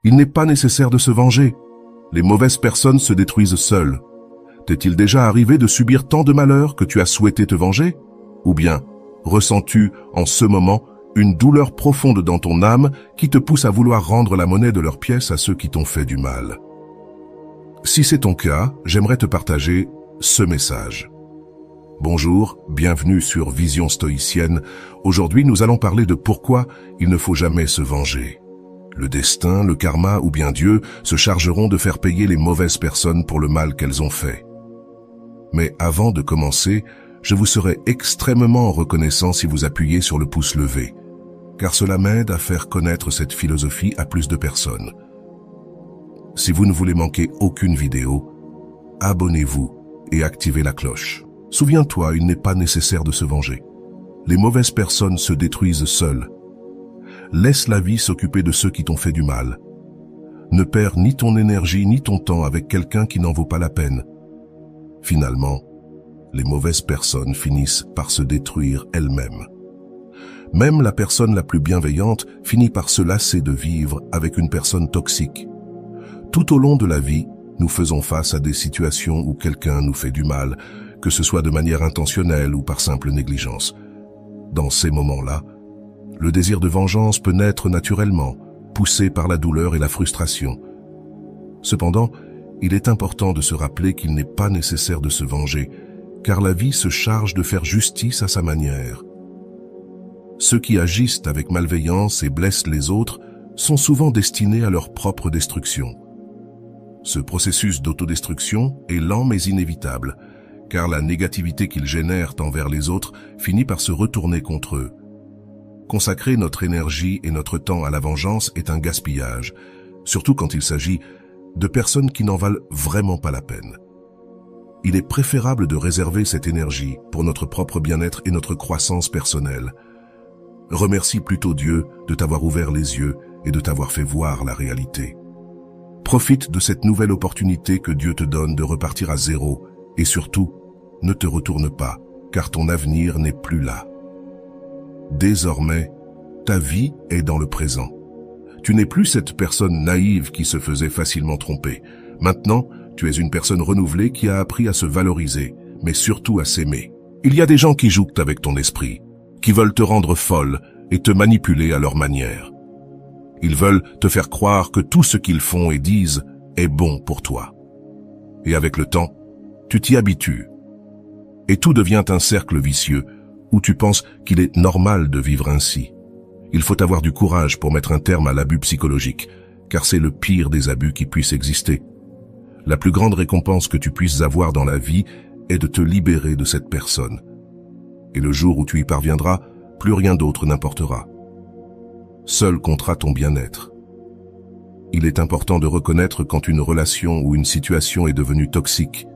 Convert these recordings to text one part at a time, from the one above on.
Il n'est pas nécessaire de se venger. Les mauvaises personnes se détruisent seules. T'est-il déjà arrivé de subir tant de malheurs que tu as souhaité te venger? Ou bien, ressens-tu, en ce moment, une douleur profonde dans ton âme qui te pousse à vouloir rendre la monnaie de leurs pièces à ceux qui t'ont fait du mal? Si c'est ton cas, j'aimerais te partager ce message. Bonjour, bienvenue sur Vision Stoïcienne. Aujourd'hui, nous allons parler de pourquoi il ne faut jamais se venger. Le destin, le karma ou bien Dieu se chargeront de faire payer les mauvaises personnes pour le mal qu'elles ont fait. Mais avant de commencer, je vous serai extrêmement reconnaissant si vous appuyez sur le pouce levé, car cela m'aide à faire connaître cette philosophie à plus de personnes. Si vous ne voulez manquer aucune vidéo, abonnez-vous et activez la cloche. Souviens-toi, il n'est pas nécessaire de se venger. Les mauvaises personnes se détruisent seules. Laisse la vie s'occuper de ceux qui t'ont fait du mal. Ne perds ni ton énergie ni ton temps avec quelqu'un qui n'en vaut pas la peine. Finalement, les mauvaises personnes finissent par se détruire elles-mêmes. Même la personne la plus bienveillante finit par se lasser de vivre avec une personne toxique. Tout au long de la vie, nous faisons face à des situations où quelqu'un nous fait du mal, que ce soit de manière intentionnelle ou par simple négligence. Dans ces moments-là, le désir de vengeance peut naître naturellement, poussé par la douleur et la frustration. Cependant, il est important de se rappeler qu'il n'est pas nécessaire de se venger, car la vie se charge de faire justice à sa manière. Ceux qui agissent avec malveillance et blessent les autres sont souvent destinés à leur propre destruction. Ce processus d'autodestruction est lent mais inévitable, car la négativité qu'ils génèrent envers les autres finit par se retourner contre eux. Consacrer notre énergie et notre temps à la vengeance est un gaspillage, surtout quand il s'agit de personnes qui n'en valent vraiment pas la peine. Il est préférable de réserver cette énergie pour notre propre bien-être et notre croissance personnelle. Remercie plutôt Dieu de t'avoir ouvert les yeux et de t'avoir fait voir la réalité. Profite de cette nouvelle opportunité que Dieu te donne de repartir à zéro et surtout, ne te retourne pas, car ton avenir n'est plus là. Désormais, ta vie est dans le présent. Tu n'es plus cette personne naïve qui se faisait facilement tromper. Maintenant, tu es une personne renouvelée qui a appris à se valoriser, mais surtout à s'aimer. Il y a des gens qui jouent avec ton esprit, qui veulent te rendre folle et te manipuler à leur manière. Ils veulent te faire croire que tout ce qu'ils font et disent est bon pour toi. Et avec le temps, tu t'y habitues. Et tout devient un cercle vicieux où tu penses qu'il est normal de vivre ainsi. Il faut avoir du courage pour mettre un terme à l'abus psychologique, car c'est le pire des abus qui puisse exister. La plus grande récompense que tu puisses avoir dans la vie est de te libérer de cette personne. Et le jour où tu y parviendras, plus rien d'autre n'importera. Seul comptera ton bien-être. Il est important de reconnaître quand une relation ou une situation est devenue toxique.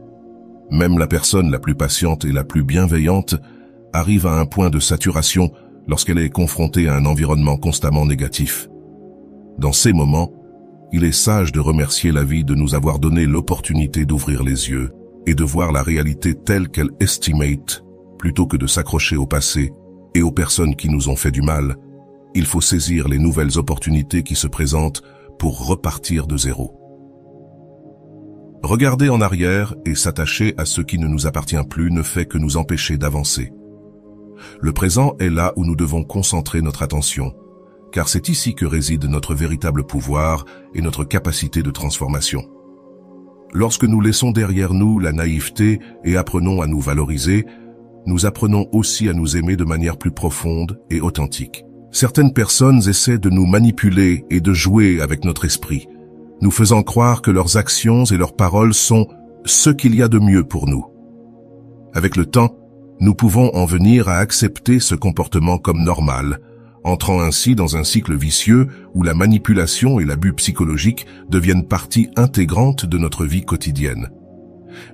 Même la personne la plus patiente et la plus bienveillante arrive à un point de saturation lorsqu'elle est confrontée à un environnement constamment négatif. Dans ces moments, il est sage de remercier la vie de nous avoir donné l'opportunité d'ouvrir les yeux et de voir la réalité telle qu'elle estimate, plutôt que de s'accrocher au passé et aux personnes qui nous ont fait du mal. Il faut saisir les nouvelles opportunités qui se présentent pour repartir de zéro. Regarder en arrière et s'attacher à ce qui ne nous appartient plus ne fait que nous empêcher d'avancer. Le présent est là où nous devons concentrer notre attention, car c'est ici que réside notre véritable pouvoir et notre capacité de transformation. Lorsque nous laissons derrière nous la naïveté et apprenons à nous valoriser, nous apprenons aussi à nous aimer de manière plus profonde et authentique. Certaines personnes essaient de nous manipuler et de jouer avec notre esprit, nous faisant croire que leurs actions et leurs paroles sont ce qu'il y a de mieux pour nous. Avec le temps, nous pouvons en venir à accepter ce comportement comme normal, entrant ainsi dans un cycle vicieux où la manipulation et l'abus psychologique deviennent partie intégrante de notre vie quotidienne.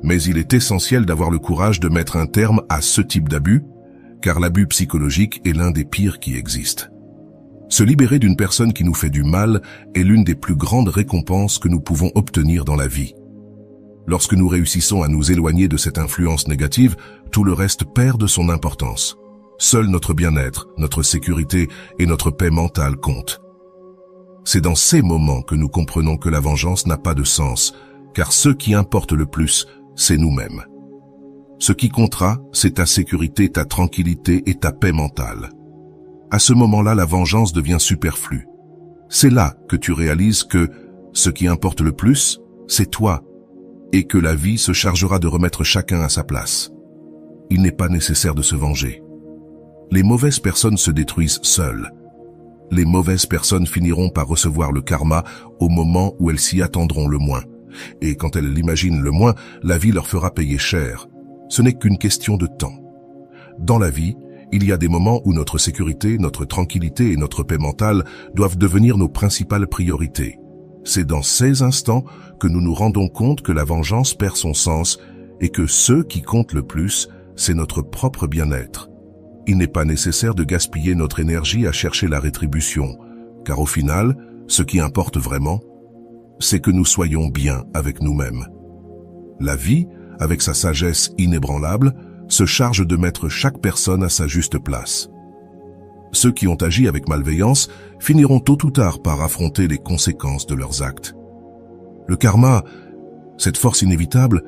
Mais il est essentiel d'avoir le courage de mettre un terme à ce type d'abus, car l'abus psychologique est l'un des pires qui existent. Se libérer d'une personne qui nous fait du mal est l'une des plus grandes récompenses que nous pouvons obtenir dans la vie. Lorsque nous réussissons à nous éloigner de cette influence négative, tout le reste perd de son importance. Seul notre bien-être, notre sécurité et notre paix mentale comptent. C'est dans ces moments que nous comprenons que la vengeance n'a pas de sens, car ce qui importe le plus, c'est nous-mêmes. Ce qui comptera, c'est ta sécurité, ta tranquillité et ta paix mentale. À ce moment-là, la vengeance devient superflue. C'est là que tu réalises que ce qui importe le plus, c'est toi, et que la vie se chargera de remettre chacun à sa place. Il n'est pas nécessaire de se venger. Les mauvaises personnes se détruisent seules. Les mauvaises personnes finiront par recevoir le karma au moment où elles s'y attendront le moins. Et quand elles l'imaginent le moins, la vie leur fera payer cher. Ce n'est qu'une question de temps. Dans la vie, il y a des moments où notre sécurité, notre tranquillité et notre paix mentale doivent devenir nos principales priorités. C'est dans ces instants que nous nous rendons compte que la vengeance perd son sens et que ce qui compte le plus, c'est notre propre bien-être. Il n'est pas nécessaire de gaspiller notre énergie à chercher la rétribution, car au final, ce qui importe vraiment, c'est que nous soyons bien avec nous-mêmes. La vie, avec sa sagesse inébranlable, se charge de mettre chaque personne à sa juste place. Ceux qui ont agi avec malveillance finiront tôt ou tard par affronter les conséquences de leurs actes. Le karma, cette force inévitable,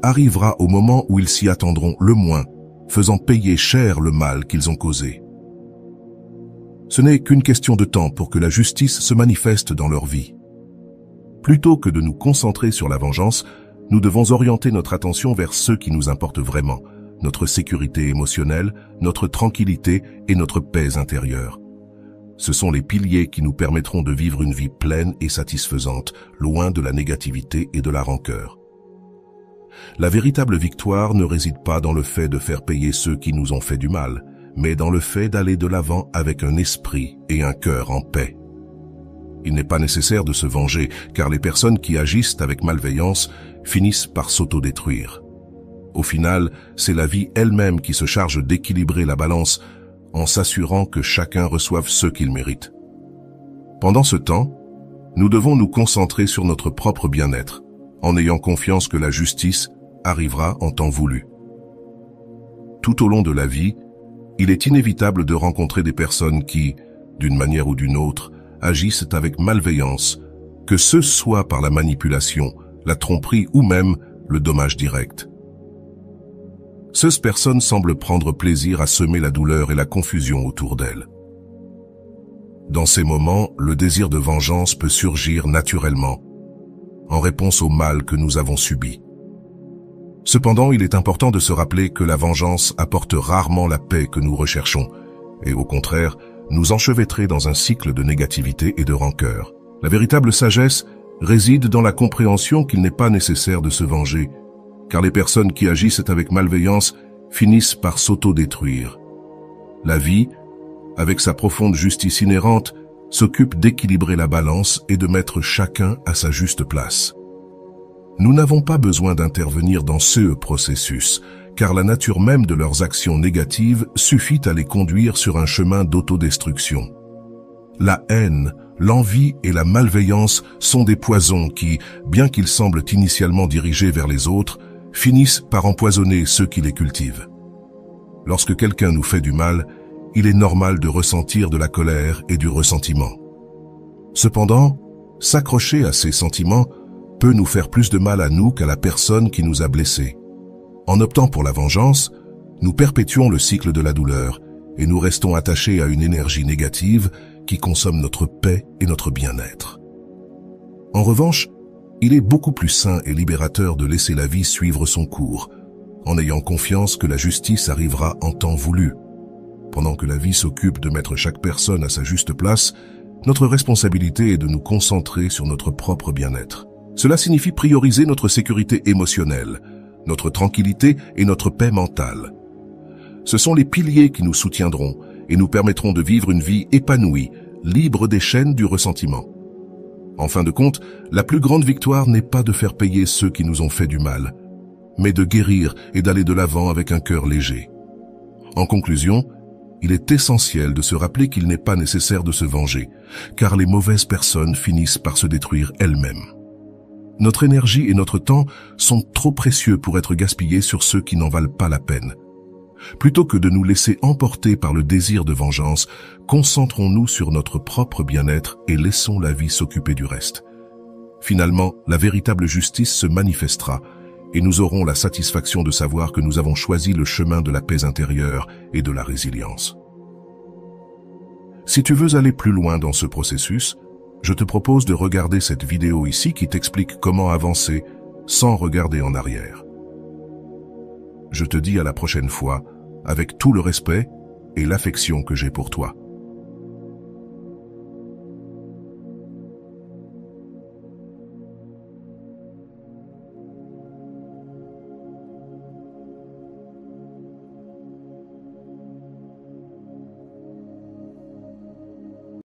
arrivera au moment où ils s'y attendront le moins, faisant payer cher le mal qu'ils ont causé. Ce n'est qu'une question de temps pour que la justice se manifeste dans leur vie. Plutôt que de nous concentrer sur la vengeance, nous devons orienter notre attention vers ceux qui nous importent vraiment, notre sécurité émotionnelle, notre tranquillité et notre paix intérieure. Ce sont les piliers qui nous permettront de vivre une vie pleine et satisfaisante, loin de la négativité et de la rancœur. La véritable victoire ne réside pas dans le fait de faire payer ceux qui nous ont fait du mal, mais dans le fait d'aller de l'avant avec un esprit et un cœur en paix. Il n'est pas nécessaire de se venger, car les personnes qui agissent avec malveillance finissent par s'autodétruire. Au final, c'est la vie elle-même qui se charge d'équilibrer la balance en s'assurant que chacun reçoive ce qu'il mérite. Pendant ce temps, nous devons nous concentrer sur notre propre bien-être, en ayant confiance que la justice arrivera en temps voulu. Tout au long de la vie, il est inévitable de rencontrer des personnes qui, d'une manière ou d'une autre, agissent avec malveillance, que ce soit par la manipulation, la tromperie ou même le dommage direct. Ces personnes semblent prendre plaisir à semer la douleur et la confusion autour d'elles. Dans ces moments, le désir de vengeance peut surgir naturellement, en réponse au mal que nous avons subi. Cependant, il est important de se rappeler que la vengeance apporte rarement la paix que nous recherchons, et au contraire, nous enchevêtrer dans un cycle de négativité et de rancœur. La véritable sagesse réside dans la compréhension qu'il n'est pas nécessaire de se venger, car les personnes qui agissent avec malveillance finissent par s'autodétruire. La vie, avec sa profonde justice inhérente, s'occupe d'équilibrer la balance et de mettre chacun à sa juste place. Nous n'avons pas besoin d'intervenir dans ce processus, car la nature même de leurs actions négatives suffit à les conduire sur un chemin d'autodestruction. La haine, l'envie et la malveillance sont des poisons qui, bien qu'ils semblent initialement dirigés vers les autres, finissent par empoisonner ceux qui les cultivent. Lorsque quelqu'un nous fait du mal, il est normal de ressentir de la colère et du ressentiment. Cependant, s'accrocher à ces sentiments peut nous faire plus de mal à nous qu'à la personne qui nous a blessés. En optant pour la vengeance, nous perpétuons le cycle de la douleur et nous restons attachés à une énergie négative qui consomme notre paix et notre bien-être. En revanche, il est beaucoup plus sain et libérateur de laisser la vie suivre son cours, en ayant confiance que la justice arrivera en temps voulu. Pendant que la vie s'occupe de mettre chaque personne à sa juste place, notre responsabilité est de nous concentrer sur notre propre bien-être. Cela signifie prioriser notre sécurité émotionnelle, notre tranquillité et notre paix mentale. Ce sont les piliers qui nous soutiendront et nous permettront de vivre une vie épanouie, libre des chaînes du ressentiment. En fin de compte, la plus grande victoire n'est pas de faire payer ceux qui nous ont fait du mal, mais de guérir et d'aller de l'avant avec un cœur léger. En conclusion, il est essentiel de se rappeler qu'il n'est pas nécessaire de se venger, car les mauvaises personnes finissent par se détruire elles-mêmes. Notre énergie et notre temps sont trop précieux pour être gaspillés sur ceux qui n'en valent pas la peine. Plutôt que de nous laisser emporter par le désir de vengeance, concentrons-nous sur notre propre bien-être et laissons la vie s'occuper du reste. Finalement, la véritable justice se manifestera et nous aurons la satisfaction de savoir que nous avons choisi le chemin de la paix intérieure et de la résilience. Si tu veux aller plus loin dans ce processus, je te propose de regarder cette vidéo ici qui t'explique comment avancer sans regarder en arrière. Je te dis à la prochaine fois, avec tout le respect et l'affection que j'ai pour toi.